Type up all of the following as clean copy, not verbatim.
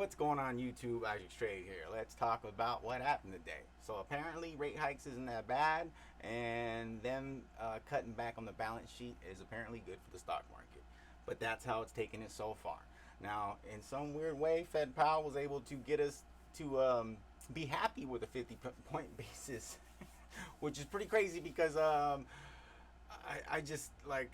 What's going on YouTube? Isaac Trade here. Let's talk about what happened today. So apparently rate hikes isn't that bad, and them cutting back on the balance sheet is apparently good for the stock market. But that's how it's taken it so far. Now, in some weird way, Fed Powell was able to get us to be happy with a 50-point basis, which is pretty crazy because I just like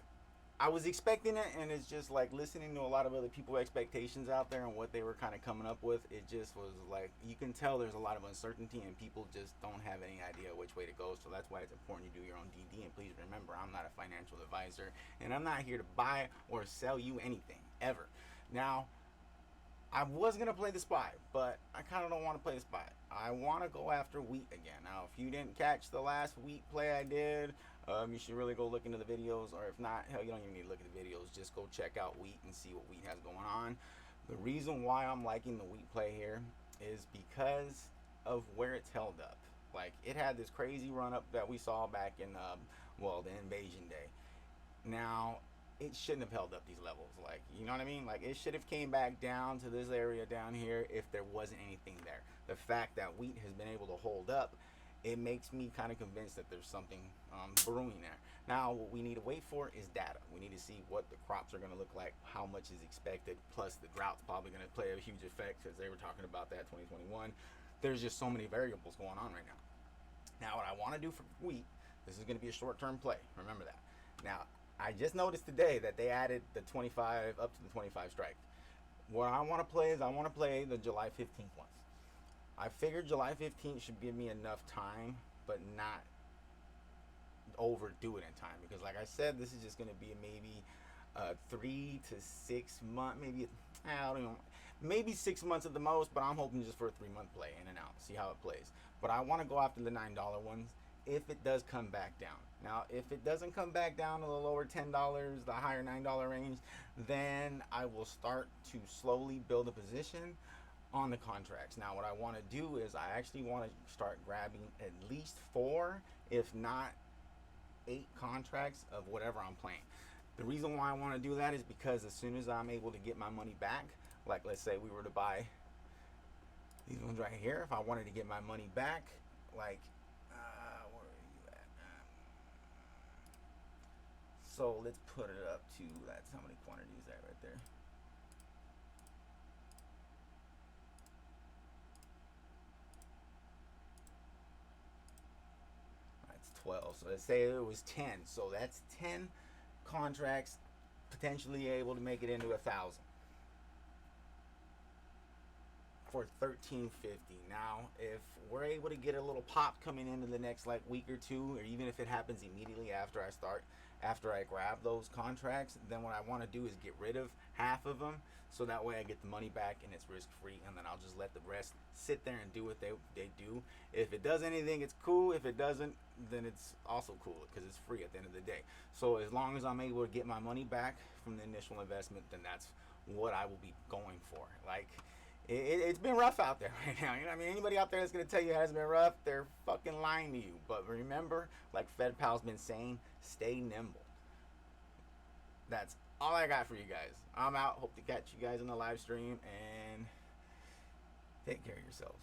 I was expecting it, and it's just like listening to a lot of other people's expectations out there and what they were kind of coming up with. It just was like you can tell there's a lot of uncertainty, and people just don't have any idea which way to go. So that's why it's important you do your own DD. And please remember, I'm not a financial advisor, and I'm not here to buy or sell you anything ever. Now, I was gonna play the spy, but I kind of don't want to play the spy. I want to go after Weat again. Now, if you didn't catch the last Weat play I did, you should really go look into the videos. Or if not, hell, you don't even need to look at the videos. Just go check out Weat and see what Weat has going on. The reason why I'm liking the Weat play here is because of where it's held up. Like, it had this crazy run up that we saw back in, well, the invasion day. Now, it shouldn't have held up these levels. Like, you know what I mean? Like, it should have came back down to this area down here if there wasn't anything there. The fact that Weat has been able to hold up, it makes me kind of convinced that there's something brewing there. Now, what we need to wait for is data. We need to see what the crops are going to look like, how much is expected, plus the drought's probably going to play a huge effect because they were talking about that 2021. There's just so many variables going on right now. Now, what I want to do for Weat, this is going to be a short-term play. Remember that. Now, I just noticed today that they added the 25 up to the 25 strike. What I want to play is I want to play the July 15th ones. I figured July 15th should give me enough time, but not overdo it in time, because like I said, this is just going to be maybe 3 to 6 month, maybe I don't know, maybe 6 months at the most, but I'm hoping just for a 3-month play in and out, see how it plays. But I want to go after the $9 ones if it does come back down. Now, if it doesn't come back down to the lower $10, the higher $9 range, then I will start to slowly build a position on the contracts. Now, what I want to do is I actually want to start grabbing at least 4, if not 8 contracts of whatever I'm playing. The reason why I want to do that is because as soon as I'm able to get my money back, like let's say we were to buy these ones right here, if I wanted to get my money back, like where are you at? So let's put it up to, that's how many quantities that right there. That's 12. So let's say it was 10. So that's 10 contracts potentially able to make it into 1,000 for $13.50. Now, if we're able to get a little pop coming into the next like week or two, or even if it happens immediately after I grab those contracts, then what I want to do is get rid of half of them, so that way I get the money back and it's risk free, and then I'll just let the rest sit there and do what they do. If it does anything, it's cool. If it doesn't, then it's also cool because it's free at the end of the day. So as long as I'm able to get my money back from the initial investment, then that's what I will be going for. Like, it's been rough out there right now. You know what I mean? Anybody out there that's going to tell you it hasn't been rough, they're fucking lying to you. But remember, like Fed Powell's been saying, stay nimble. That's all I got for you guys. I'm out. Hope to catch you guys in the live stream, and take care of yourselves.